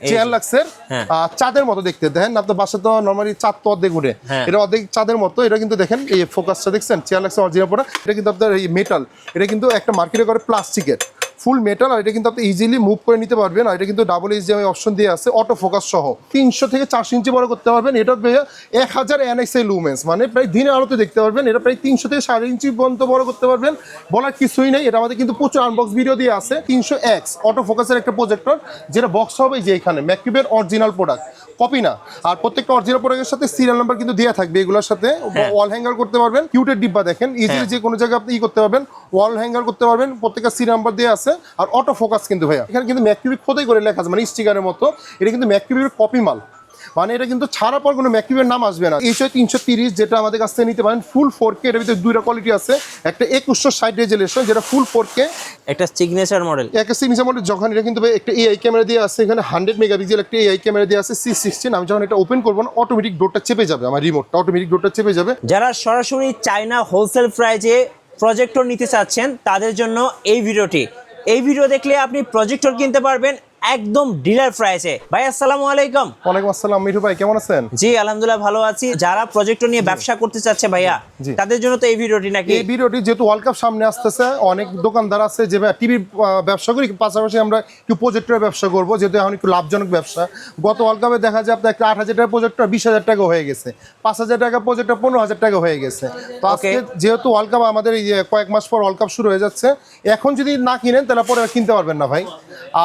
Chair লাক্সের চাঁদের মতো দেখতে দেখেন আপনার বাসা তো নরমালি চাঁদ তো অর্ধেক উঠে এটা অর্ধেক চাঁদের মতো এটা কিন্তু দেখেন এই ফোকাসটা দেখছেন চেয়ার লাক্সের অরিজিনাল প্রোডাক্ট এটা কিন্তু আপনার এই মেটাল এটা কিন্তু একটা মার্কেটে করে প্লাস্টিকের ফুল মেটাল আর এটা কিন্তু আপনি ইজিলি মুভ করে নিতে পারবেন আর এটা কিন্তু ডাবল এইচডিএমআই অপশন দিয়ে আছে অটো ফোকাস সহ 300 থেকে 400 ইঞ্চি বড় করতে পারবেন এটা 1000 এনএক্সআই লুমেন্স মানে প্রায় দিনের আলোতে দেখতে পারবেন এটা প্রায় 300 থেকে 5.5 ইঞ্চি পর্যন্ত বড় করতে পারবেন বলার কিছুই নেই এটা আমাদের কিন্তু প্রচুর আনবক্স ভিডিও দিয়ে আছে 300x অটো ফোকাসের একটা প্রজেক্টর যেটা বক্স হবে যে এখানে ম্যাককিউবের অরিজিনাল প্রোডাক্ট কপি না আর প্রত্যেকটা অরিজিনাল প্রোডাক্টের সাথে সিরিয়াল নাম্বার কিন্তু দেওয়া থাকবে এগুলোর সাথে ওয়াল হ্যাঙ্গার করতে পারবেন কিউটের ডিব্বা দেখেন ইজিলি যে কোনো জায়গায় আপনি করতে পারবেন ওয়াল হ্যাঙ্গার করতে পারবেন প্রত্যেকটা সিরিয়াল নাম্বার দেওয়া আছে আর অটো ফোকাস কিন্তু ভাইয়া এখানে কিন্তু ম্যাককিউবি খোদাই করে লেখা আছে মানে স্টিকারের মতো এটা কিন্তু ম্যাককিউবির কপি মাল মানে এটা কিন্তু ছাড়া পর কোনো ম্যাককিউবের নাম আসবে না এইচআই 330 যেটা আমাদের কাছ থেকে নিতে পারেন ফুল 4K এর ভিতরে দুইটা কোয়ালিটি আছে একটা 2160 রেজোলিউশন যেটা ফুল 4K একটা সিগনেচার মডেল একটা সিগনেচার মডেল যখন এটা কিন্তু একটা এআই ক্যামেরা দিয়ে আছে এখানে 100 মেগাপিক্সেল একটা এআই ক্যামেরা দিয়ে আছে C16 আমি যখন এটা ওপেন করব না অটোমেটিক ডোরটা চেপে যাবে আমার রিমোটটা অটোমেটিক ডোরটা চেপে যাবে যারা সরাসরি চায়না হোলসেল প্রাইজে প্রজেক্টর নিতে চাচ্ছেন তাদের জন্য এই ভিডিও দেখলে আপনি প্রজেক্টর কিনতে পারবেন একদম ডিলার প্রাইসে। ভাই আসসালামু আলাইকুম। ওয়ালাইকুম আসসালাম মিঠু ভাই কেমন আছেন? জি আলহামদুলিল্লাহ ভালো আছি। যারা প্রজেক্টর নিয়ে ব্যবসা করতে চাচ্ছে ভাইয়া তাদের জন্য তো এই ভিডিওটি নাকি? এই ভিডিওটি যেহেতু ওয়ার্ল্ড কাপ সামনে আসতেছে অনেক দোকানদার আছে যে টিভি ব্যবসা করি পাশাপাশি আমরা একটু প্রজেক্টরের ব্যবসা করবো যেহেতু এখন একটু লাভজনক ব্যবসা। গত ওয়ার্ল্ড কাপে দেখা যায় আপনার একটা 8,000 টাকা প্রজেক্টর 20,000 টাকা হয়ে গেছে 5,000 টাকা প্রজেক্টর 15,000 টাকা হয়ে গেছে। তো আজকে যেহেতু ওয়ার্ল্ড কাপ আমাদের এই কয়েক মাস পর ওয়ার্ল্ড কাপ শুরু হয়ে যাচ্ছে এখন যদি না কিনেন তাহলে পরে কিনতে পারবেন না ভাই।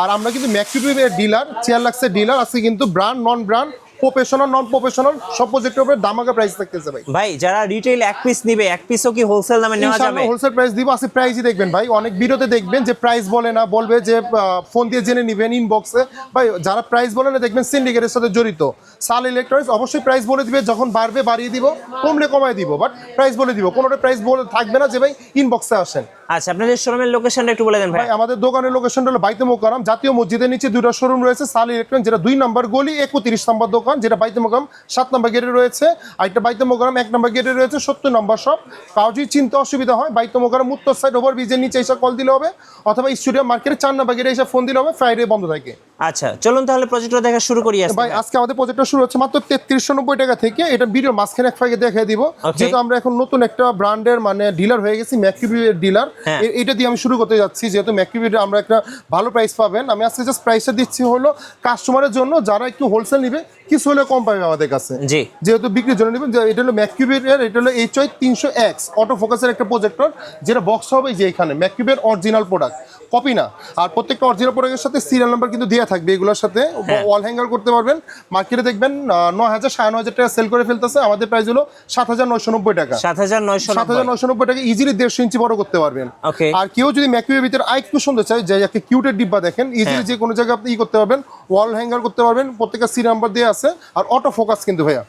আর আমরা কিন্তু ম্যাককিউবের ডিলার চেয়ার লাক্সের ডিলার আজকে কিন্তু ব্র্যান্ড নন ব্র্যান্ড প্রফেশনাল নন প্রফেশনাল সব প্রজেক্টের উপরে দামাকা প্রাইস থাকতেছে ভাই। ভাই যারা রিটেইল এক পিস নিবে এক পিসও কি হোলসেল দামে নেওয়া যাবে? হোলসেল প্রাইস দিব আছে প্রাইসই দেখবেন ভাই অনেক ভিডিওতে দেখবেন যে প্রাইস বলে না বলবে যে ফোন দিয়ে জেনে নেবেন ইনবক্সে ভাই যারা প্রাইস বলে না দেখবেন সিন্ডিকেটের সাথে জড়িত সাল ইলেকট্রনিক্স অবশ্যই প্রাইস বলে দিবে যখন বাড়বে বাড়িয়ে দিব কমলে কমায় দিব বাট প্রাইস বলে দিব কোনোটা প্রাইস বলে থাকবে না যে ভাই ইনবক্সে আসেন। আচ্ছা আপনাদের শোরুমের লোকেশনটা একটু বলে দেন ভাই। আমাদের দোকানের লোকেশনটা হলো বাইতুল মোকাররম জাতীয় মসজিদের নিচে দুটো শোরুম রয়েছে সাল ইলেকট্রনিক্স যেটা 2 নম্বর গলি 31 নম্বর দোকান যেটা বাইতুল মোকাররম 7 নম্বর গেটে রয়েছে আর একটা বাইতুল মোকাররম 1 নম্বর গেটে রয়েছে 70 নম্বর শপ। কাউ যদি চিনতে অসুবিধা হয় বাইতুল মোকাররম উত্তর সাইড ওভার ব্রিজের নিচে এসে কল দিলে হবে অথবা স্টুডিও মার্কেটের 4 নম্বর গেটে এসে ফোন দিলে হবে ফ্রাইডে বন্ধ থাকে। আচ্ছা চলুন তাহলে প্রজেক্টর দেখা শুরু করি। ভাই আজকে আমাদের প্রজেক্টর শুরু হচ্ছে মাত্র 3390 টাকা থেকে এটা ভিডিও মাঝখানে এক ফাঁকে দেখিয়ে দিব যেহেতু আমরা এখন নতুন একটা ব্র্যান্ডের মানে ডিলার হয়ে গেছি ম্যাককিউবের ডিলার এটা দিয়ে আমি শুরু করতে যাচ্ছি যেহেতু ম্যাককিউবের আমরা একটা ভালো প্রাইস পাবেন আমি আজকে জাস্ট প্রাইসটা দিচ্ছি হলো কাস্টমারের জন্য যারা একটু হোলসেল নিবে কিছু হলে কম পাবে আমাদের কাছে যেহেতু বিক্রির জন্য নেবেন এটা হলো ম্যাককিউবের এটা হলো এইচআই 300x অটো ফোকাসের একটা প্রজেক্টর যেটা বক্স হবে যে এখানে ম্যাককিউবের অরিজিনাল প্রোডাক্ট কপি না আর প্রত্যেকটা অরিজিনাল প্রোডাক্টের সাথে সিরিয়াল নাম্বার কিন্তু দেওয়া থাকবে এগুলোর সাথে ওয়াল হ্যাঙ্গার করতে পারবেন মার্কেটে দেখবেন 9,000 9,500 টাকা সেল করে ফেলতেছে আমাদের প্রাইস হলো 7,990 টাকা 7,990 টাকা ইজিলি 150 ইঞ্চি বড় করতে পারবেন। আর কেউ যদি ম্যাককিউবের ভিতরে আরেকটু সুন্দর চাই যে একটা কিউটের ডিব্বা দেখেন ইজিলি যে কোনো জায়গায় আপনি করতে পারবেন ওয়াল হ্যাঙ্গার করতে পারবেন প্রত্যেকটা সিরিয়াল নাম্বার দেওয়া আছে আর অটো ফোকাস কিন্তু ভাইয়া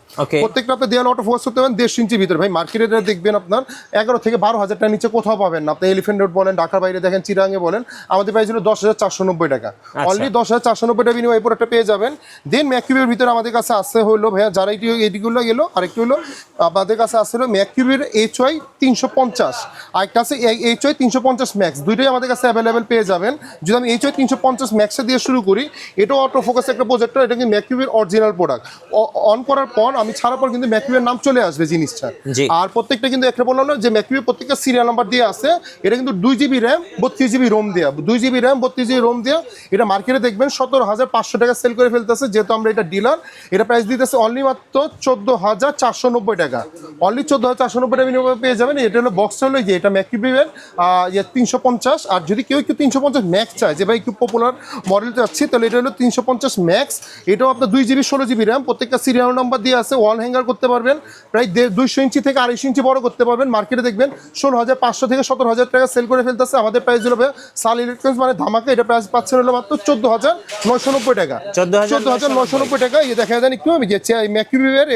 প্রত্যেকটা আপনি দেওয়াল অটো ফোকাস করতে পারবেন 150 ইঞ্চি ভিতরে ভাই মার্কেটে দেখবেন আপনার 11 থেকে 12,000 টাকা নিচে কোথাও পাবেন না আপনি এলিফ্যান্ট রোড বলেন ঢাকার বাইরে দেখেন চিরাঙ্গে বলেন আমাদের প্রাইস হলো 10,490 টাকা অনলি 10,490 টাকা বিনিময়ে পুরোটা পেয়ে যাবেন। দেন ম্যাককিউবের ভিতরে আমাদের কাছে আসছে হলো ভাইয়া যারা এইগুলো গেলো আরেকটু হলো আমাদের কাছে আসছে হলো ম্যাককিউবের এইচআই 350 আরেকটা আছে এইচআই 350 ম্যাক্স দুইটাই আমাদের কাছে অ্যাভেলেবেল পেয়ে যাবেন। যদি আমি এইচআই 350 ম্যাক্সে দিয়ে শুরু করি এটাও অটো ফোকাস একটা প্রজেক্টর এটা কিন্তু ম্যাককিউবের অরিজিনাল প্রোডাক্ট অন করার পর আমি ছাড়ার পর কিন্তু ম্যাককিউবের নাম চলে আসবে জিনিসটা আর প্রত্যেকটা কিন্তু একটা বললাম না যে ম্যাককিউবের প্রত্যেকটা সিরিয়াল নাম্বার দিয়ে আছে এটা কিন্তু 2GB র্যাম 32GB রোম দেওয়া 2GB র্যাম 32GB রোম দেওয়া এটা মার্কেটে দেখবেন 17,500 টাকা সেল করে ফেলতেছে যেহেতু আমরা এটা ডিলার এটা প্রাইস দিতেছে অনলি মাত্র 14,490 টাকা অনলি 14,490 টাকা বিনিময়ে পেয়ে যাবেন। এটা হলো বক্স হলো যে এটা ম্যাককিউবের 350 আর যদি কেউ একটু 350 ম্যাক্স চায় যে ভাই একটু পপুলার মডেল চাচ্ছি তাহলে এটা হলো 350 ম্যাক্স এটাও আপনার 2GB 16GB র্যাম প্রত্যেকটা সিরিয়াল নাম্বার দিয়ে আছে ওয়াল হ্যাঙ্গার করতে পারবেন প্রায় 200 ইঞ্চি থেকে 250 ইঞ্চি বড় করতে পারবেন মার্কেটে দেখবেন 16,500 থেকে 17,000 টাকা সেল করে ফেলতেছে আমাদের প্রাইস হলো সাল ইলেকট্রনিক্স মানে ধামাকা এটা প্রাইস পাচ্ছেন হলো মাত্র 14,990 টাকা 14,990 টাকা এই দেখা যায় একটু আমি গেছি ম্যাককিউবের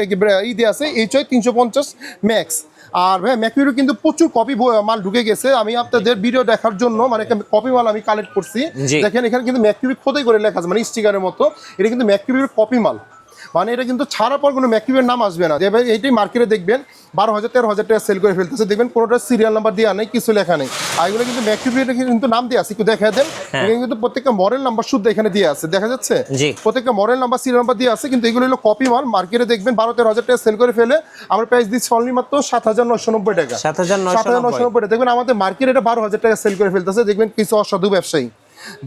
ই দিয়ে আছে এইচআই 350 ম্যাক্স আর ভাই ম্যাককিউবের কিন্তু প্রচুর কপি মাল ঢুকে গেছে আমি আপনাদের ভিডিও দেখার জন্য মানে কপি মাল আমি কালেক্ট করছি দেখেন এখানে কিন্তু ম্যাককিউবের খোদাই করে লেখা আছে মানে স্টিকারের মতো এটা কিন্তু ম্যাককিউবের কপি মাল মানে এটা কিন্তু ছাড়ার পর কোনো ম্যাককিউবের নাম আসবে না। যে ভাই এইটাই মার্কেটে দেখবেন 12,000 13,000 টাকা সেল করে ফেলতেছে, দেখবেন কোনোটা সিরিয়াল নাম্বার দেওয়া নেই, কিছু লেখা নেই। আর এগুলো কিন্তু ম্যাককিউবের কিন্তু নাম দেওয়া আছে, একটু দেখা দেন। এখানে কিন্তু প্রত্যেকটা মডেল নাম্বার শুদ্ধ এখানে দিয়ে আছে, দেখা যাচ্ছে প্রত্যেকটা মডেল নাম্বার সিরিয়াল নাম্বার দিয়ে আছে। কিন্তু এগুলো হলো কপি মাল, মার্কেটে দেখবেন 12-13,000 টাকা সেল করে ফেলে আমরা প্রাইস দিচ্ছি অনলি মাত্র 7,990 টাকা। 7,990 টাকা। দেখবেন আমাদের মার্কেটে এটা 12,000 টাকা সেল করে ফেলতেছে, দেখবেন কিছু অসাধু ব্যবসায়ী।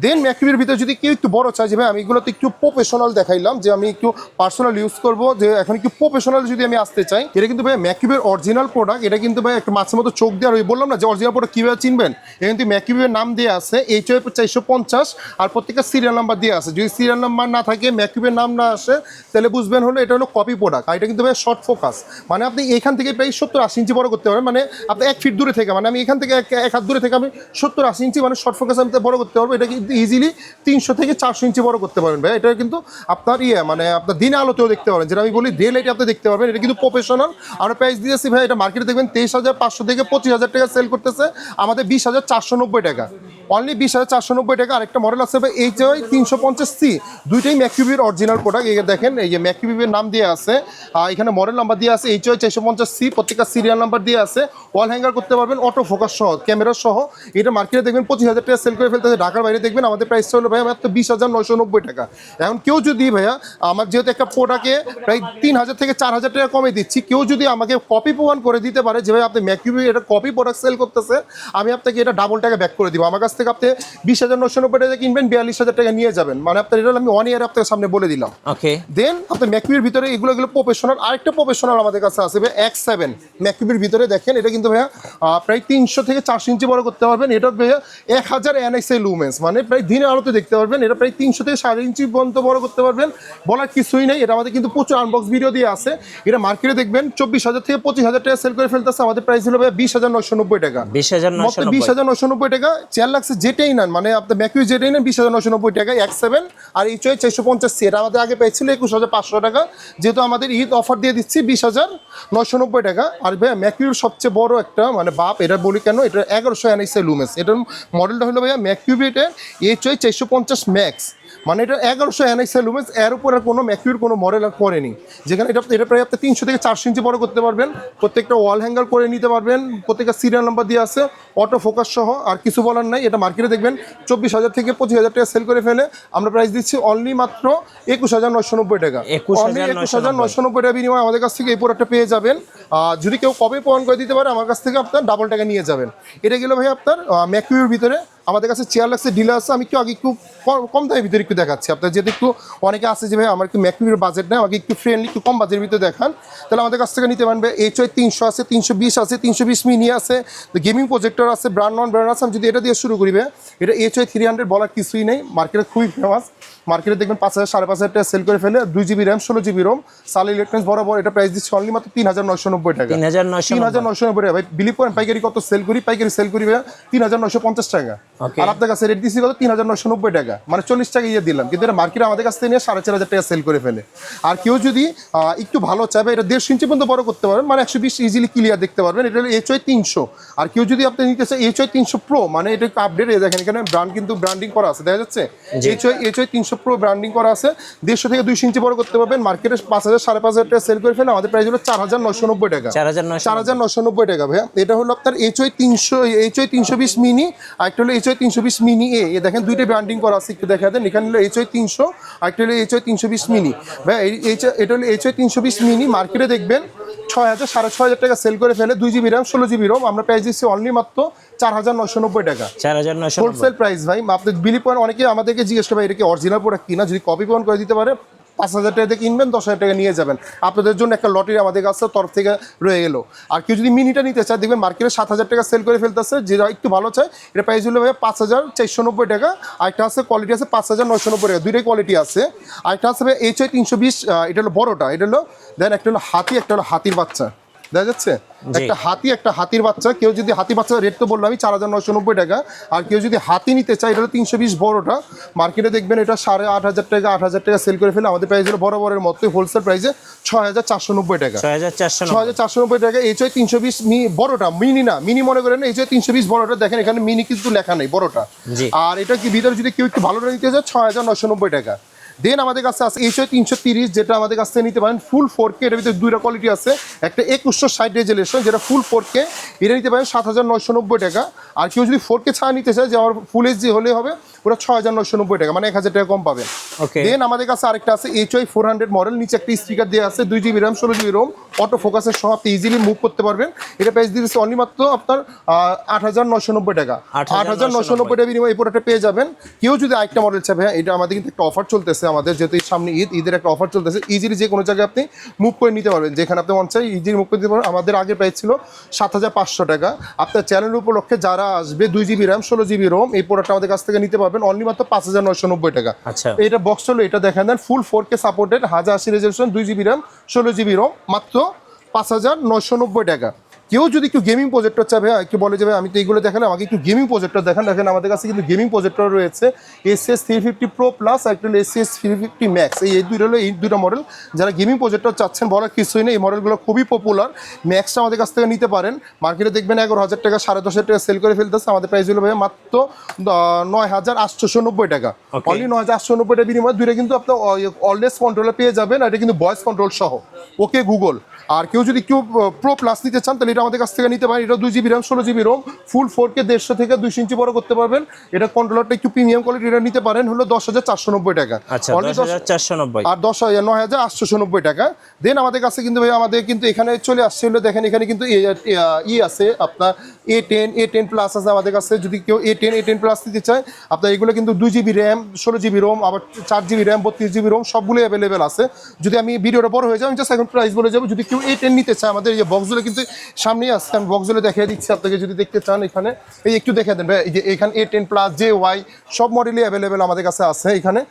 দেন ম্যাককিউবের ভিতরে যদি কেউ একটু বড় চাই, যে ভাই আমি এগুলোতে একটু প্রফেশনাল দেখাইলাম, যে আমি একটু পার্সোনাল ইউজ করবো, যে এখন একটু প্রফেশনাল যদি আমি আসতে চাই, এটা কিন্তু ভাই ম্যাককিউবের অরিজিনাল প্রোডাক্ট। এটা কিন্তু ভাই একটা মাছের মতো চোখ দেওয়ার, ওই বললাম না যে অরিজিনাল প্রোডাক্ট কীভাবে চিনবেন, এটা কিন্তু ম্যাককিউবের নাম দিয়ে আছে HOF 450 আর প্রত্যেকটা সিরিয়াল নাম্বার দিয়ে আছে। যদি সিরিয়াল নাম্বার না থাকে, ম্যাককিউবের নাম না আসে, তাহলে বুঝবেন হলো এটা হলো কপি প্রোডাক্ট। আর এটা কিন্তু ভাই শর্ট ফোকাস, মানে আপনি এখান থেকে প্রায় 70-80 ইঞ্চি বড় করতে পারবেন, মানে আপনি 1 ফিট দূরে থেকে, মানে আমি এখান থেকে এক হাত দূরে থেকে আমি 70-80 ইঞ্চি মানে শর্ট ফোকাস আমি বড় করতে পারবো। এটা কিন্তু ইজিলি 300 থেকে 400 ইঞ্চি বড় করতে পারবেন ভাই। এটা কিন্তু আপনার মানে আপনার দিনে আলোতেও দেখতে পারবেন, যেটা আমি বলি ডে লাইটে আপনি দেখতে পারবেন। এটা কিন্তু প্রফেশনাল। আমরা প্রাইস দিয়েছি ভাই, এটা মার্কেটে দেখবেন 23,500 থেকে 25,000 টাকা সেল করতেছে, আমাদের 20,490 টাকা, অনলি 20,490 টাকা। আরেকটা মডেল আছে ভাই HOI 350C, দুইটাই ম্যাককিউবের অরিজিনাল প্রোডাক্ট। এই দেখেন, এই যে ম্যাককিউবের নাম দিয়ে আছে, এখানে মডেল নাম্বার দিয়ে আছে HOI 450C, প্রত্যেকটা সিরিয়াল নাম্বার দিয়ে আছে। ওয়াল হ্যাঙ্গার করতে পারবেন, অটো ফোকাস সহ, ক্যামেরা সহ। এটা মার্কেটে দেখবেন 25,000 টাকা সেল করে ফেলতেছে। ঢাকার বাইরে দেখবেন আমাদের প্রাইস হলো ভাই মাত্র 20,990 টাকা। এখন কেউ যদি ভাইয়া, আমার যেহেতু একটা প্রোডাক্টে প্রায় 3,000 থেকে 4,000 টাকা কমে দিচ্ছি, কেউ যদি আমাকে কপি প্রমাণ করে দিতে পারে যে ভাই আপনি ম্যাককিউবে এটা কপি প্রোডাক্ট সেল করতেছে, আমি আপনাকে এটা ডাবল টাকা ব্যাক করে দিব। আমার কাছ থেকে আপনি 20,990 টাকা কিনবেন, 42,000 টাকা নিয়ে যাবেন, মানে আপনার এটা আমি 1 ইয়ার আপনার সামনে বলে দিলাম। ওকে, দেন আপনার ম্যাককিউবের ভিতরে এগুলো প্রফেশনাল। আরেকটা প্রফেশনাল আমাদের কাছে আছে ভাই X7 ম্যাককিউবের ভিতরে, দেখেন এটা কিন্তু ভাইয়া প্রায় 300 থেকে 400 ইঞ্চি বড় করতে পারবেন। এটা ভাইয়া 1000 NXI লুমেন্স, মানে প্রায় দিনের আলোতে দেখতে পারবেন। এটা প্রায় 300 থেকে 4.5 ইঞ্চি পর্যন্ত বড় করতে পারবেন, বলার কিছুই নেই। এটা আমাদের কিন্তু প্রচুর আনবক্স ভিডিও দিয়ে আছে। এটা মার্কেটে দেখবেন 24,000 থেকে 25,000 টাকা সেল করে ফেলতেছে, আমাদের প্রাইস হলো ভাই 20,990 টাকা। 20,990 টাকা। 4 লাখ যেটাই নেন, মানে আপনার ম্যাককিউব যেটাই নেন 20,990 টাকা। X7 আর HOI 450C, এটা আমাদের আগে পেয়েছিল 21,500 টাকা, যেহেতু আমাদের ঈদ অফার দিয়ে দিচ্ছি 20,990 টাকা। আর ভাইয়া ম্যাককিউবের সবচেয়ে বড় একটা মানে বাপ, এটা বলি কেন, এটা 1100 NXI লুমেন্স। এটার মডেলটা হলো ভাইয়া ম্যাককিউব HOI 450 ম্যাক্স, মানে এটা 1100 NXI লুমেন্স। এর উপর আর কোনো ম্যাককিউবের কোনো মডেল আর করেনি, যেখানে এটা প্রায় আপনি 300 থেকে 400 ইঞ্চি বড় করতে পারবেন। প্রত্যেকটা ওয়াল হ্যাঙ্গার করে নিতে পারবেন, প্রত্যেকটা সিরিয়াল নাম্বার দিয়ে আছে, অটো ফোকাস সহ। আর কিছু বলার নাই। এটা মার্কেটে দেখবেন 24,000 থেকে 25,000 টাকা সেল করে ফেলে আমরা প্রাইস দিচ্ছি অনলি মাত্র 21,990 টাকা। 21,990 টাকা বিনিময়ে আমাদের কাছ থেকে এই প্রোডাক্টটা পেয়ে যাবেন। যদি কেউ কবে প্রমাণ করে দিতে পারে, আমার কাছ থেকে আপনার ডাবল টাকা নিয়ে যাবেন। এটা গেল ভাই আপনার ম্যাককিউবের ভিতরে। আমাদের কাছে চেয়ারলাক্সের ডিলার আছে, আমি আগে একটু কম দামের ভিতরে একটু দেখাচ্ছি আপনার, যেহেতু একটু অনেকে আছে যে ভাই আমার একটু ম্যাককিউবের বাজেট নেই, আমাকে একটু ফ্রেন্ডলি একটু কম বাজেটের ভিতরে দেখান, তাহলে আমাদের কাছ থেকে নিতে পারবে। HOI 300 আছে, 320 আছে, 320 মিনি আছে, গেমিং প্রজেক্টর আছে, ব্র্যান্ড নন ব্র্যান্ড আছে। আমি যদি এটা দিয়ে শুরু করি ভাই, এটা HOI 300 বলার কিছুই নেই, মার্কেটে খুবই ফেমাস। মার্কেটে দেখবেন 5,000 5,500 টাকা সেল করে ফেলে। 2GB র্যাম 16GB রোম, সাল ইলেকট্রনিক্স বরাবর। এটা প্রাইস দিচ্ছে অনলি মাত্র 3,990 টাকা। 3,990 টাকা ভাই। বিলিভ করেন পাইকারি কত সেল করি, পাইকারি সেল করি ভাই 3,950 টাকা। আর আপনার কাছে রেট দিচ্ছি কত, 3,990 টাকা, মানে 40 টাকা ইয়ে দিলাম। কিন্তু এটা মার্কেটে আমাদের কাছ থেকে নিয়ে 4,500 টাকা সেল করে ফেলে। আর কেউ যদি একটু ভালো চাইবে, এটা 1.5 ইঞ্চি পর্যন্ত বড় করতে পারবেন, মানে 120 ইজিলি ক্লিয়ার দেখতে পারবেন। এটা হলো HOI 300। আর কেউ যদি আপনি নিতে চান HOI 300 প্রো, মানে এটা একটু আপডেট, দেখেন এখানে ব্র্যান্ড কিন্তু ব্র্যান্ডিং করা আছে, দেখা যাচ্ছে HOI 300 প্রো ব্র্যান্ডিং করা আছে। 150 থেকে 200 ইঞ্চি বড় করতে পারবেন। মার্কেটে 5,000 5,500 টাকা সেল করে ফেলে, আমাদের প্রাইস হলো 4,990 টাকা। 4,990 টাকা ভাইয়া। এটা হলো আপনার HOI 320 মিনি, আর একটা হলো HOI 320 মিনি এ। দেখেন দুইটা ব্র্যান্ডিং করা আছে, একটু দেখা দেন। এখানে হলো HOI 300, আর একটা হলো HOI 320 মিনি। ভাই এটা হলো HOI 320 মিনি, মার্কেটে দেখবেন 6,000 6,500 টাকা সেল করে ফেলে। 2GB র্যাম 16GB রোম, আমরা প্রাইস দিচ্ছি অনলি মাত্র 4,990 টাকা। 4,990 হোলসেল প্রাইস ভাই। আপনি বিলিভ করেন, অনেকে আমাদেরকে জিজ্ঞেস করে এটা কি অরিজিনাল প্রোডাক্ট কিনা, যদি কপি প্রমাণ করে দিতে পারে 5,000 টাকা দিয়ে কিনবেন, 10,000 টাকা নিয়ে যাবেন। আপনাদের জন্য একটা লটারি আমাদের কাছে তরফ থেকে রয়ে গেল। আর কেউ যদি মিনিটা নিতে চায়, দেখবেন মার্কেটে 7,000 টাকা সেল করে ফেলতেছে, যেটা একটু ভালো চায়। এটা প্রাইস হলো ভাই 5,490 টাকা। আরেকটা আছে কোয়ালিটি আছে 5,990 টাকা, দুইটাই কোয়ালিটি আছে। আরেকটা আছে ভাই HOI 320, এটা হলো বড়টা, এটা হলো দেন একটা হলো হাতি, একটা হলো হাতির বাচ্চা, দেখা যাচ্ছে একটা হাতি, একটা হাতির বাচ্চা। কেউ যদি হাতি বাচ্চা রেট তো বললাম আমি 4,990 টাকা। আর কেউ যদি হাতি নিতে চায়, এটা হলো 320 বড়টা, মার্কেটে দেখবেন এটা 8,500 টাকা 8,000 টাকা সেল করে ফেলে। আমাদের প্রাইস হলো বরাবরের মতোই হোলসেল প্রাইসে 6,490 টাকা। 6,490 টাকা। HOI 320 বড়টা, মিনি না, মিনি মনে করেন HOI 320 বড়টা, দেখেন এখানে মিনি কিন্তু লেখা নেই, বড়টা। আর এটা কি ভিতরে যদি কেউ একটু ভালোটা নিতে চায় 6,990 টাকা। দেন আমাদের কাছে আছে HY 330, যেটা আমাদের কাছ থেকে নিতে পারেন ফুল 4K। এটার ভিতরে দুইটা কোয়ালিটি আছে, একটা 2160 রেজুলেশন যেটা ফুল 4K, এটা নিতে পারেন 7990 টাকা। আর কেউ যদি 4K ছাড়া নিতে চায় যে আমার ফুল HD হলে হবে, ওটা 6990 টাকা, মানে 1000 টাকা কম পাবেন। দেন আমাদের কাছে আরেকটা আছে HY 400 মডেল, নিচে একটা স্পিকার দেওয়া আছে, 2GB RAM 16GB ROM, auto ফোকাসের সহ আপনি ইজিলি মুভ করতে পারবেন। এটা প্রাইস দিয়েছে অনলি মাত্র আপনার 8990 টাকা। 8990 টাকা বিনিময়ে এই প্রোডাক্টটা পেয়ে যাবেন। কেউ যদি আরেকটা মডেল চায়, ভাইয়া এটা আমাদের কিন্তু একটা অফার চলতেছে, আমাদের যেহেতু সামনে ঈদের একটা অফার চলতেছে, ইজিলি যে কোনো জায়গায় আপনি মুভ করে নিতে পারবেন, যেখানে আপনি মন চাই ইজিলি মুভ করে নিতে পারবেন। আমাদের আগে প্রাইস ছিল 7500 টাকা। আপনার চ্যানেল উপলক্ষে যারা আসবে 2GB RAM 16GB ROM, এই প্রোডাক্টটা আমাদের কাছ থেকে নিতে পারবেন অনলি মাত্র 5990 টাকা। আচ্ছা, এটা বক্স হলো, এটা দেখেন দেন ফুল 4K supported, 1080 resolution, 2GB RAM 16GB ROM, মাত্র 5990 টাকা। কেউ যদি একটু গেমিং প্রজেক্টর চাবে, একটু বলে যাবে আমি তো এইগুলো দেখালাম, আমাকে একটু গেমিং প্রজেক্টর দেখেন আমাদের কাছে কিন্তু গেমিং প্রজেক্টর রয়েছে ACS 350 Pro প্লাস আর একটা ACS 350 Max। এই দুইটা মডেল। যারা গেমিং প্রজেক্টর চাচ্ছেন বলার কিছুই নেই, এই মডেলগুলো খুবই পপুলার। ম্যাক্সটা আমাদের কাছ থেকে নিতে পারেন, মার্কেটে দেখবেন 11,000 টাকা 10,500 টাকা সেল করে ফেলতেছে, আমাদের প্রাইস হলো ভাই মাত্র 9890 টাকা। অনলি 9890 টাকা বিনিময়ে দুইটা কিন্তু আপনার অলওয়েজ কন্ট্রোলে পেয়ে যাবেন, আর এটা কিন্তু ভয়েস কন্ট্রোল সহ, ওকে গুগল। আর কেউ যদি প্রো প্লাস নিতে চান তাহলে এটা আমাদের কাছ থেকে নিতে পারেন। এটা 2GB RAM 16GB ROM, ফুল 4K 150 থেকে 200 ইঞ্চি বড় করতে পারবেন। এটা কন্ট্রোলারটা একটু প্রিমিয়াম কোয়ালিটি, এটা নিতে পারেন হলো 10,490 টাকা। আচ্ছা, 10,490 আর 9,890 টাকা। দেন আমাদের কাছে কিন্তু ভাই আমাদের কিন্তু এখানে চলে আসছে হলো, দেখেন এখানে কিন্তু আছে আপনার A10 প্লাস আছে আমাদের কাছে। যদি কেউ A10 প্লাস নিতে চায় আপনার, এগুলো কিন্তু 2GB RAM 16GB ROM, আবার 4GB RAM 32GB ROM, সবগুলো অ্যাভেলেবেল আছে। যদি আমি ভিডিওটা বড় হয়ে যায় আমি জাস্ট এখন প্রাইস বলে যাবো। যদি কেউ A10 নিতে চায়, আমাদের এই যে বক্সগুলো কিন্তু সামনেই আসছে, আমি বক্সগুলো দেখিয়ে দিচ্ছি আপনাকে যদি দেখতে চান। এখানে এই একটু দেখে দেন ভাই, এই যে এখানে A10 প্লাস JY সব মডেলই অ্যাভেলেবেল আমাদের কাছে আছে এখানে।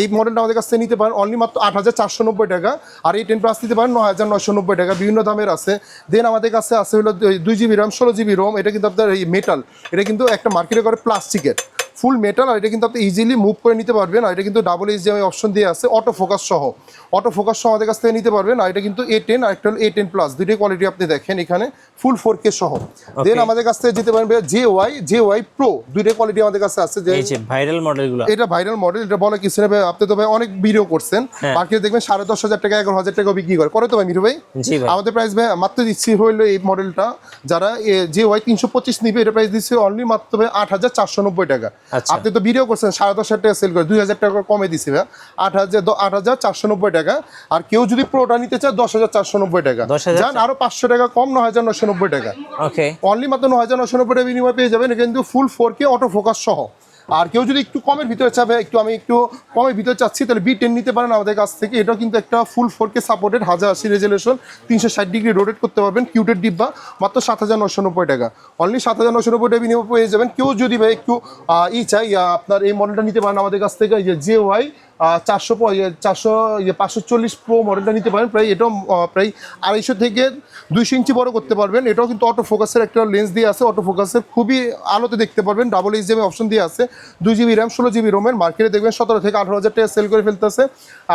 এই মডেলটা আমাদের কাছে নিতে পারেন অনলি মাত্র 8490 টাকা। আর A10 প্লাস নিতে পারেন 9990 টাকা, বিভিন্ন দামের আছে। দেন আমাদের কাছে আছে হলো 2GB RAM 16GB ROM, এটা কিন্তু আপনার এই মেটাল, এটা কিন্তু একটা মার্কেটে করে প্লাস্টিকের ফুল মেটাল, আর এটা কিন্তু আপনি ইজিলি মুভ করে নিতে পারবেন। আর এটা কিন্তু ডাবল HDMI অপশন দিয়ে আছে, অটো ফোকাস সহ আমাদের কাছ থেকে নিতে পারবেন। আর এটা কিন্তু A10 আর একটা A10 প্লাস, দুইটাই কোয়ালিটি আপনি দেখেন এখানে ফুল 4K সহ। দেন আমাদের কাছ থেকে যেতে পারেন JY Pro, দুইটাই কোয়ালিটি আমাদের কাছে আছে। যে এই যে ভাইরাল মডেলগুলো, এটা ভাইরাল মডেল, এটা বলে কিছু না ভাই, আপনি তো ভাই অনেক ভিডিও করছেন, মার্কেটে দেখবেন 10,500 টাকা 11,000 টাকা বিক্রি করে তো ভাই মিঠু ভাই। আমাদের প্রাইস ভাই মাত্র দিচ্ছি হইলো এই মডেলটা, যারা JY 325 নিবে, এটা প্রাইস দিচ্ছে অনলি মাত্র ভাই 8,490 টাকা। আপনি তো ভিডিও করছেন 10,500 টাকা সেল করে, 2,000 টাকা কমে দিছি ভাই, 8,490 টাকা। আর কেউ যদি প্রোটা নিতে চায় 10,490 টাকা, যান আরো 500 টাকা কম 9,990 টাকা। ওকে, অনলি মাত্র 9,990 টাকা বিনিময়ে পেয়ে যাবেন, কিন্তু ফুল 4K অটো ফোকাস সহ। আর কেউ যদি একটু কমের ভিতরে চাবে, আমি একটু কমের ভিতরে চাচ্ছি, তাহলে B10 নিতে পারেন আমাদের কাছ থেকে। এটাও কিন্তু একটা ফুল 4K supported, 1080 resolution, 360 degree rotate করতে পারবেন, কিউটের ডিব্বা, মাত্র 7,990 টাকা। অনলি 7,990 টাকা বিনিময়ে পেয়ে যাবেন। কেউ যদি ভাই একটু চাই আপনার এই মডেলটা নিতে পারেন আমাদের কাছ থেকে, এই যে JY 540 Pro মডেলটা নিতে পারেন। প্রায় এটাও প্রায় 250 থেকে 200 ইঞ্চি বড় করতে পারবেন। এটাও কিন্তু অটো ফোকাসের একটা লেন্স দিয়ে আছে, অটো ফোকাসের খুবই আলোতে দেখতে পারবেন, ডাবল HDMI অপশন দিয়ে আছে, 2GB RAM 16GB ROM এর। মার্কেটে দেখবেন 17 থেকে 18,000 টাকা সেল করে ফেলতেছে,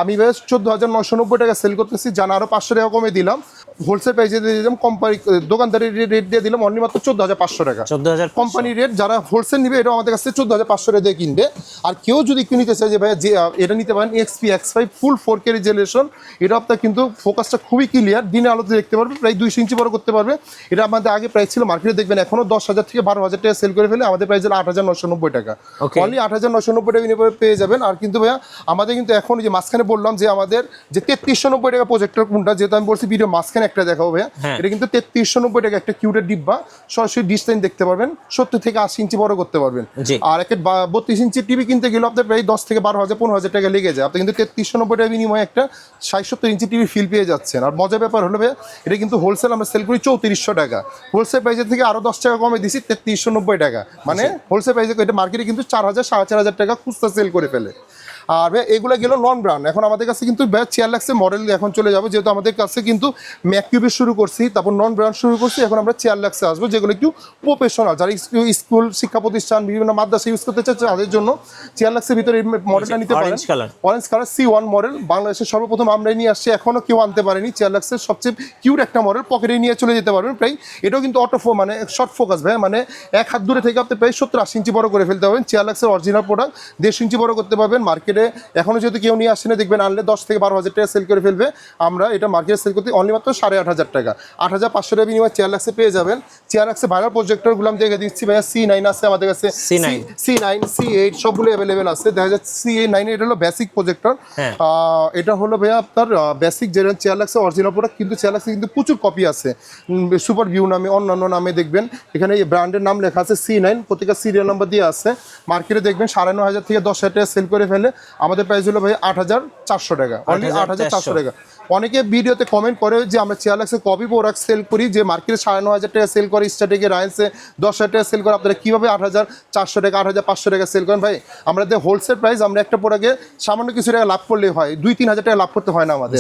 আমি বেশ 14,990 টাকা সেল করতেছি, জানা আরও 500 টাকা কমে দিলাম। হোলসেল প্রাইসে দিয়ে দিলাম, কোম্পানি দোকানদারের রেট দিয়ে দিলাম অনলি মাত্র 14,500 টাকা। 14,000 কোম্পানি রেট, যারা হোলসেল নিবে এটা আমাদের কাছে 14,500 টাকা দিয়ে কিনবে। আর কেউ যদি একটু নিতে চায় যে ভাই যে এটা নিতে পারেন XP X5 ফুল 4K রেজুলেশন, এটা আপনার কিন্তু ফোকাসটা খুবই ক্লিয়ার, দিনে আলোতে দেখতে পারবে, প্রায় 200 ইঞ্চি বড় করতে পারবে। এটা আমাদের আগে প্রাইস ছিল, মার্কেটে দেখবেন এখনো 10,000 থেকে 12,000 টাকা সেল করে ফেলে, আমাদের প্রাইস হলো 8,990 টাকা। অনলি 8,990 টাকা বিনিময়ে পেয়ে যাবেন। আর কিন্তু ভাইয়া আমাদের কিন্তু এখন যে মাঝখানে বললাম যে আমাদের যে 3390 টাকা প্রজেক্টর কোনটা, যেহেতু আমি বলছি ভিডিও মাঝখানে একটা দেখাবো ভাইয়া, এটা কিন্তু 3390 টাকা একটা কিউটের ডিব্বা, সরাসরি ডিসপ্লে দেখতে পারবেন, 70 থেকে 80 ইঞ্চি বড় করতে পারবেন। আর একটা 32 ইঞ্চি টিভি কিনতে গেলে আপনার প্রায় 10 থেকে 12,000 15,000 টাকা লেগে যায়, আপনি কিন্তু 3390 টাকা বিনিময়ে একটা 60-70 ইঞ্চি টিভি ফিল পেয়ে যাচ্ছেন। আর মজার ব্যাপার হলো ভাইয়া, এটা কিন্তু হোলসেল আমরা সেল করি 3400 টাকা, হোলসেল প্রাইসের থেকে আরো 10 টাকা কমে দিছি 3390 টাকা, মানে হোলসেল প্রাইসে এটা মার্কেটে কিন্তু 4,000 4,500 টাকা খুচরা সেল করে ফেলে। আর এগুলো গেল নন ব্র্যান্ড। এখন আমাদের কাছে কিন্তু চেয়ার লাগছে মডেল, এখন চলে যাবো, যেহেতু আমাদের কাছে কিন্তু ম্যাককিউবে শুরু করছি, তারপর নন ব্র্যান্ড শুরু করছি, এখন আমরা চেয়ার লাগছে আসবো, যেগুলো একটু প্রফেশনাল, যারা স্কুল শিক্ষা প্রতিষ্ঠান বিভিন্ন মাদ্রাসা ইউজ করতে চাচ্ছে তাদের জন্য চেয়ার লাগছে ভিতরে এই মডেলটা নিতে পারেন। অরেঞ্জ কালার C1 মডেল, বাংলাদেশের সর্বপ্রথম আমরাই নিয়ে আসছি, এখনো কেউ আনতে পারেনি। চেয়ার লাগছের সবচেয়ে কিউট একটা মডেল, পকেটে নিয়ে চলে যেতে পারবেন প্রায়। এটাও কিন্তু অটো মানে শর্ট ফোকাস ভাই, মানে এক হাত দূরে থেকে আপনি প্রায় 70-80 ইঞ্চি বড় করে ফেলতে পারবেন। চেয়ার লাগছের অরিজিনাল প্রোডাক্ট, 1.5 ইঞ্চি বড় করতে পারবেন। মার্কেটে চাইলে এখনো যেহেতু কেউ নিয়ে আসছে না, দেখবেন আনলে 10 থেকে 12,000 টাকা সেল করে ফেলবে। আমরা এটা মার্কেটে সেল করতে অনলি মাত্র 8,500 টাকা, 8,500 টাকা বিনিময়ে চেয়ারলাক্সে পেয়ে যাবেন। চেয়ারলাক্সে ভাইরাল প্রজেক্টরগুলো আমি দেখে দিচ্ছি ভাইয়া। C9 আছে আমাদের কাছে, C9 C8 সবগুলো অ্যাভেলেবেল আছে। দেখা যাচ্ছে C9 এটা হলো বেসিক প্রজেক্টর। এটা হলো ভাইয়া আপনার বেসিক যেটা চেয়ারলাক্সে অরিজিনাল প্রোডাক্ট, কিন্তু চেয়ারলাক্সে কিন্তু প্রচুর কপি আছে, সুপার ভিউ নামে অন্যান্য নামে দেখবেন। এখানে এই ব্র্যান্ডের নাম লেখা আছে C9, প্রত্যেকটা সিরিয়াল নাম্বার দিয়ে আছে। মার্কেটে দেখবেন 9,500 থেকে 10,000 টাকা সেল করে ফেলে। আমাদের প্রাইস হলো ভাই 8,400 টাকা, অনলি 8,400 টাকা। অনেকে ভিডিওতে কমেন্ট করে যে আমরা চেয়ারলাক্সে কপি প্রোডাক্ট সেল করি, যে মার্কেটে 9,500 টাকা সেল করে, স্টার্টিংয়ে রায়েন্সে 10,000 টাকা সেল করে, আপনারা কীভাবে 8,400 টাকা 8,500 টাকা সেল করেন? ভাই আমাদের হোলসেল প্রাইস, আমরা একটা প্রোডাক্টে সামান্য কিছু টাকা লাভ করলে হয়, 2-3 হাজার টাকা লাভ করতে হয় না আমাদের।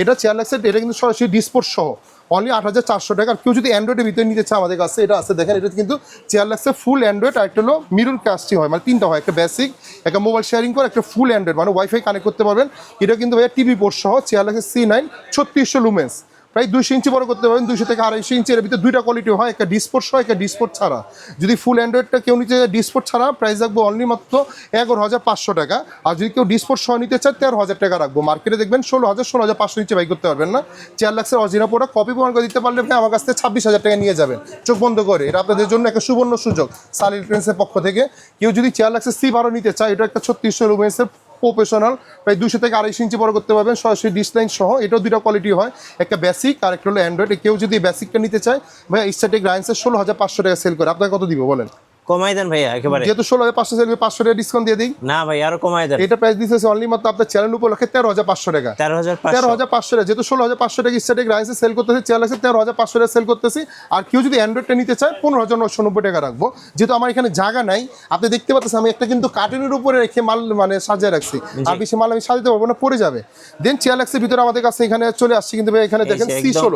এটা চেয়ারলাক্সের, এটা কিন্তু সরাসরি ডিসপোর্ট সহ অনলি 8,400 টাকা। আর কেউ যদি অ্যান্ড্রয়েডের ভিতরে নিতে চায় আমাদের কাছে এটা আছে, দেখেন এটা কিন্তু চেয়ারলাক্সের ফুল অ্যান্ড্রয়েড, আর একটা হলো মিরর কাস্টিং হয়, মানে 3টা হয়, একটা বেসিক, একটা মোবাইল শেয়ারিং করে, একটা ফুল অ্যান্ড্রয়েড মানে ওয়াইফাই কানেক্ট করতে পারবেন। এটা কিন্তু ভাইয়া টিভি পোর্ট সহ চেয়ারলাক্সের C9 3600 লুমেন্স, প্রায় 200 ইঞ্চি বড় করতে পারবেন, 200 থেকে 250 ইঞ্চি। এর ভিতরে 2টা কোয়ালিটি হয়, একটা ডিসপোর্ট সহ, একটা ডিসপোর্ট ছাড়া। যদি ফুল অ্যান্ড্রয়েডটা কেউ নিতে চায় ডিসপোর্ট ছাড়া, প্রাইস রাখবো অনলি মাত্র 11,500 টাকা। আর যদি কেউ ডিসপোর্ট সহ নিতে চায় 13,000 টাকা রাখবো। মার্কেটে দেখবেন 16,500 নিচে বাই করতে পারবেন না। চেয়ারলাক্সের অরিজিনাল প্রোডাক্ট কপি প্রমাণ করে দিতে পারলে ভাই আমার কাছ থেকে 26,000 টাকা নিয়ে যাবেন চোখ বন্ধ করে। এটা আপনাদের জন্য একটা সুবর্ণ সুযোগ সাল ইলেকট্রনিক্সের পক্ষ থেকে। কেউ যদি চেয়ারলাক্সের C12 নিতে চায়, এটা একটা 3600 লুমেন্সের প্রফেশনাল, প্রায় 200 থেকে 250 ইঞ্চি বড় করতে পারবেন, সরাসরি ডিসলাইন সহ। এটাও 2টা কোয়ালিটি হয়, একটা বেসিক আর একটা হলো অ্যান্ড্রয়েড। কেউ যদি বেসিকটা নিতে চায় ভাই, স্ট্যাটিক রায়েন্সের 16,500 টাকা সেল করে, আপনাকে কত দিব বলেন? কমাই দেন ভাইয়া একেবারে, যেহেতু 16,500 সেল, 500 টাকা ডিসকাউন্ট দিয়ে দিই। না ভাই আরো কমাই দেন। এটা প্রাইস দিতেছে অনলি মাত্র আপনার চ্যানেল উপলক্ষে 13,500 টাকা, 13,500 টাকা। যেহেতু 16,500 টাকা স্ট্যাটিক রায়েন্সে সেল করতেছি, চেয়ারলাক্সে 13,500 টাকা সেল করতেছি। আর কেউ যদি অ্যান্ড্রয়েডটা নিতে চায় 15,990 টাকা রাখবো। যেহেতু আমার এখানে জায়গা নাই, আপনি দেখতে পাচ্ছেন আমি একটা কিন্তু কার্টুনের উপরে রেখে মাল মানে সাজিয়ে রাখছি, আর বেশি মাল আমি সাজাতে পারবো না, পড়ে যাবে। দেন চেয়ারলাক্সের ভিতরে আমাদের কাছে এখানে চলে আসছে কিন্তু ভাই, এখানে দেখেন C16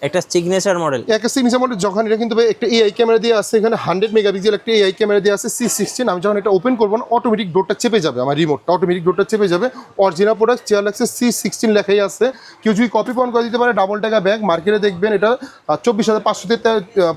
একটা সিগনেচার মডেল, একটা সিগনেচার মডেল। যখন এটা কিন্তু ভাই একটা AI ক্যামেরা দিয়ে আছে, এখানে 100 মেগাপিক্সেল একটা AI ক্যামেরা দিয়ে আছে C16। আমি যখন এটা ওপেন করবো না, অটোমেটিক ডোরটা চেপে যাবে, আমার রিমোটটা অটোমেটিক ডোরটা চেপে যাবে। অরিজিনাল প্রোডাক্ট চেয়ারলাক্সের C16 লেখাই আছে। কেউ যদি কপি পয়েন্ট করে দিতে পারে, ডাবল টাকা ব্যাগ। মার্কেটে দেখবেন এটা 24,500 থেকে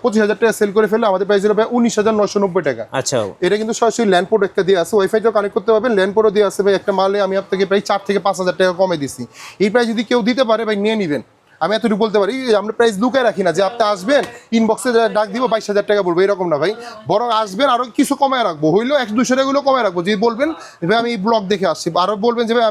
25,000 টাকা সেল করে ফেলে। আমাদের প্রাইস হলো ভাই 19,990 টাকা। আচ্ছা, এটা কিন্তু সরাসরি ল্যান্ড পোর্ট একটা দিয়ে আছে, ওয়াইফাইটাও কানেক্ট করতে পারবেন, ল্যান্ড পোর্টও দিয়ে আছে ভাই। একটা মালে আমি আপনাকে প্রায় 4 থেকে 5,000 টাকা কমে দিছি। এই প্রাইস যদি কেউ দিতে পারে ভাই, নিয়ে নেবেন। আমি এতটুকু বলতে পারি, আমরা প্রাইস লুকায় রাখি না যে আপনি আসবেন ইনবক্সে ডাক দিব 22,000 টাকা বলবো, এরকম না ভাই। বরং আসবেন আরও কিছু কমায় রাখবো, হইলো 100-200 টাকাগুলো কমায় রাখবো। যদি বলবেন ভাই আমি এই ব্লগ দেখে আসছি, আরও বলবেন যে ভাই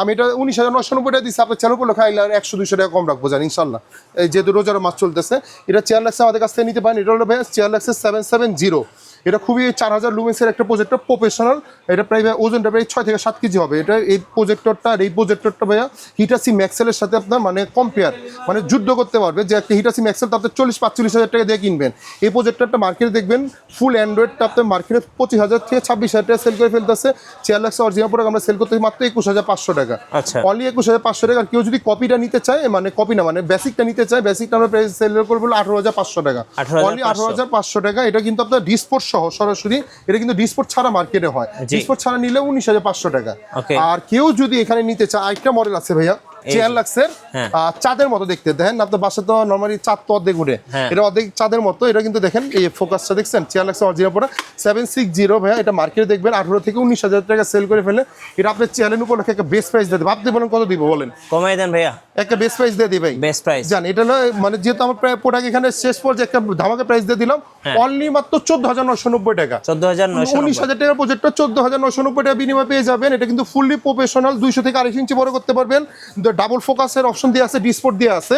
আমি এটা 19,990 টাকা দিচ্ছি, আপনার চ্যানেল উপর খাইলে আর 100-200 টাকা কম রাখবো, জানি ইনশাল্লাহ। এই যেহেতু রোজার মাস চলতেছে, এটা চেয়ারলাক্সে আমাদের কাছ থেকে নিতে পারেন। এটা হলো ভাই চেয়ারলাক্সের 770। এটা খুবই 4,000 লুমেন্সের একটা প্রজেক্টর, প্রফেশনাল। এটা প্রায় ওজনটা প্রায় 6 থেকে 7 কেজি হবে। এটা এই প্রজেক্টরটা আর এই প্রজেক্টরটা ভাইয়া হিটাসি ম্যাক্সেলের সাথে আপনার মানে কম্পেয়ার, মানে যুদ্ধ করতে পারবে। যে একটা হিটাসি ম্যাক্সেল আপনার 40-45,000 টাকা দিয়ে কিনবেন, এই প্রজেক্টরটা মার্কেটে দেখবেন ফুল অ্যান্ড্রয়েডটা আপনার মার্কেটে 25,000 থেকে 26,000 টাকা সেল করে ফেলতেছে। চেয়ারলাক্স অরিজিনাল প্রোডাক্ট আমরা সেল করতেছি মাত্র 21,500 টাকা, অনলি 21,500 টাকা। আর কেউ যদি কপিটা নিতে চায়, মানে কপি না মানে বেসিকটা নিতে চায়, বেসিকটা আমরা প্রাইস সেল করবো 18,500 টাকা, অনলি 18,500 টাকা। এটা কিন্তু আপনার ডিসপোর্ট সহ সরাসরি, এটা কিন্তু ডিসপোর্ট ছাড়া মার্কেটে হয়, ডিসপোর্ট ছাড়া নিলে 19,500 টাকা। আর কেউ যদি এখানে নিতে চায়, আরেকটা মডেল আছে ভাইয়া চেয়ারলাক্সের, চাঁদের মতো দেখতে। দেখেন আপনার বাসা তো নরমালি চাঁদ তো অর্ধেক উঠে, এটা অর্ধেক চাঁদের মতো। এটা কিন্তু দেখেন এই ফোকাসটা দেখছেন, চেয়ারলাক্সের অরিজিনাল প্রোডাক্ট 760 ভাইয়া। এটা মার্কেটে দেখবেন 18 থেকে 19,000 টাকা সেল করে ফেলে। এটা আপনার চ্যানেল উপলক্ষে একটা বেস্ট প্রাইস দিয়ে দেবো। আপনি বলেন কত দিব বলেন? কমাই দেন ভাইয়া, একটা বেস্ট প্রাইস দিয়ে দিই ভাই, বেস্ট প্রাইস জান। এটা হলো মানে যেহেতু আমার প্রোডাক্ট এখানে শেষ পর্যায়ে একটা ধামাকা প্রাইস দিয়ে দিলাম, অনলি মাত্র 14,990 টাকা। 19,000 টাকার প্রজেক্টর 14,990 টাকা বিনিময়ে পেয়ে যাবেন। এটা কিন্তু ফুললি প্রফেশনাল, 200 থেকে 250 ইঞ্চি বড় করতে পারবেন। ডাবল ফোকাসের অপশন দিয়ে আছে, ডিসপোর্ট দিয়ে আছে।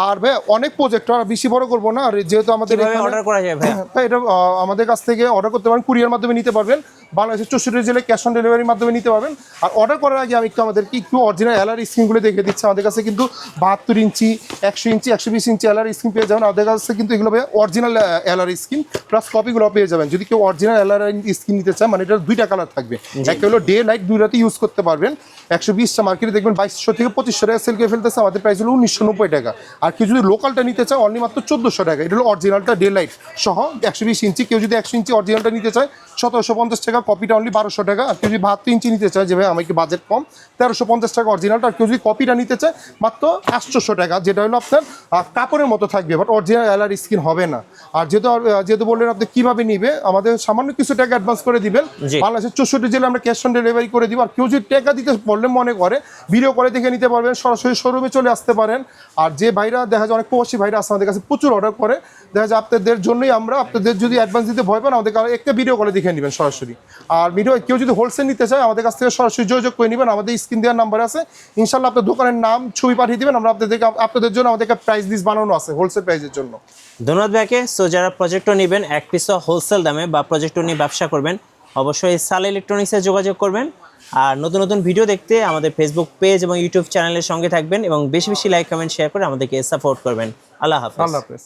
আর ভাই অনেক প্রজেক্টর, বেশি বড় করবো না। আর যেহেতু আমাদের অর্ডার করা যায় ভাই, এটা আমাদের কাছ থেকে অর্ডার করতে পারেন, কুরিয়ার মাধ্যমে নিতে পারবেন, বাংলাদেশের 64 জেলায় ক্যাশ অন ডেলিভারির মাধ্যমে নিতে পারবেন। আর অর্ডার করার আগে আমি আমাদেরকে একটু অরিজিনাল এলআর স্ক্রিনগুলো দেখে দিচ্ছি। আমাদের কাছে কিন্তু 72 ইঞ্চি, 100 ইঞ্চি, 120 ইঞ্চি এলআর স্ক্রিন পেয়ে যাবেন। আমাদের কাছে কিন্তু এগুলো ভাই অরিজিনাল এলআর স্ক্রিন প্লাস কপিগুলো পেয়ে যাবেন। যদি কেউ অরিজিনাল এলআর স্ক্রিন নিতে চান, মানে এটার 2টা কালার থাকবে, একটা হলো ডে লাইট, 2 রাতে ইউজ করতে পারবেন। 120টা মার্কেটে দেখবেন 2200 থেকে 2500 টাকা সেল করে ফেলতেছে, আমাদের প্রাইস হলো 1990 টাকা। আর কেউ যদি লোকালটা নিতে চায়, অনলি মাত্র 1400 টাকা। এটা হলো অরিজিনালটা ডে লাইট সহ 120 ইঞ্চি। কেউ যদি 100 ইঞ্চি অরিজিনালটা নিতে চায় 1750 টাকা টাকা, কপিটা অনলি 1200 টাকা। আর কেউ যদি 72 ইঞ্চি নিতে চায়, যে ভাই আমার একটু বাজেট কম, 1350 টাকা অরিজিনালটা। আর কেউ যদি কপিটা নিতে চায় মাত্র 800 টাকা, যেটা হলো আপনার কাপড়ের মতো থাকবে, বাট অরিজিনাল এলার স্কিন হবে না। আর যেহেতু বললেন আপনি কিভাবে নিবে, আমাদের সামান্য কিছু টাকা অ্যাডভান্স করে দিবেন, বাংলাদেশের 64 জেলা আমরা ক্যাশ অন ডেলিভারি করে দিব। আর কেউ যদি টাকা দিতে প্রবলেম মনে করে, ভিডিও করে দেখে নিতে পারবেন, সরাসরি শোরুমে চলে আসতে পারেন। আর যে ভাইরা দেখা যায়, অনেক প্রবাসী ভাইরা আছে আমাদের কাছে, প্রচুর অর্ডার করে, দেখা যায় আপনাদের জন্যই আমরা, আপনাদের যদি অ্যাডভান্স দিতে ভয় পান, আমাদের একটা ভিডিও করে দেখে নেবেন সরাসরি। আর কেউ যদি হোলসেল নিতে চায়, আমাদের কাছ থেকে সরাসরি যোগাযোগ করে নেবেন, আমাদের স্ক্রিন দেওয়ার নাম্বার আছে, ইনশাল্লাহ আপনার দোকানের নাম ছবি পাঠিয়ে দিবেন, আমরা আপনাদের জন্য আমাদের একটা প্রাইস লিস্ট বানানো আছে হোলসেল প্রাইসের জন্য। ধন্যবাদ ভাইকে। সো যারা প্রজেক্টর নেবেন এক পিস হোলসেল দামে বা প্রজেক্টর নিয়ে ব্যবসা করবেন, অবশ্যই সাল ইলেকট্রনিক্সে যোগাযোগ করবেন। আর নতুন নতুন ভিডিও দেখতে আমাদের ফেসবুক পেজ এবং ইউটিউব চ্যানেলের সঙ্গে থাকবেন এবং বেশি বেশি লাইক কমেন্ট শেয়ার করে আমাদেরকে সাপোর্ট করবেন। আল্লাহ হাফেজ। আল্লাহ হাফেজ।